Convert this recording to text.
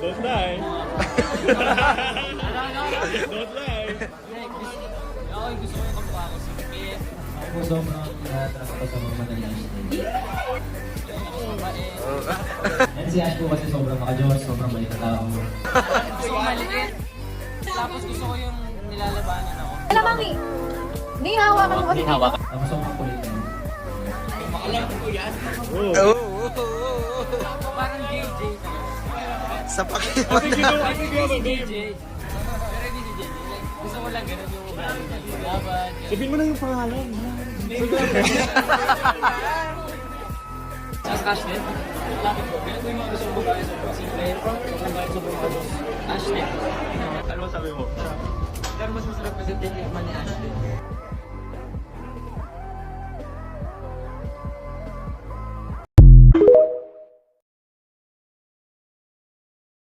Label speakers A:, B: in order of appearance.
A: Don't lie. Don't lie.
B: Ako yung gusto ko yung kamukha ko si Pia. Ako po sobrang trust ko sa mga madaling stage. And si Ash po kasi sobrang makajos, sobrang maliit na tao. Gusto ko maliit. Tapos gusto ko yung nilalabanan ako.
C: Alam Mami, hindi hawakan mo kasi dito.
B: Tapos sobrang kulit na. Alam ko yan. Parang JJ.
D: Sa
A: I think you know, I think you have a
B: JJ.
A: name.
B: Pero hindi si JJ. Gusto ko lang ganun yung laban.
A: Sabihin mo na yung pangalan.
B: Sa Ashnet, lapit ko. Ganun yung mga gusto kong babae sobrang simple. Sobrang babae sobrang malos. Ashnet.
A: Ano sabi mo?
B: Pero mas masarap kasi tinikman ni Ashnet.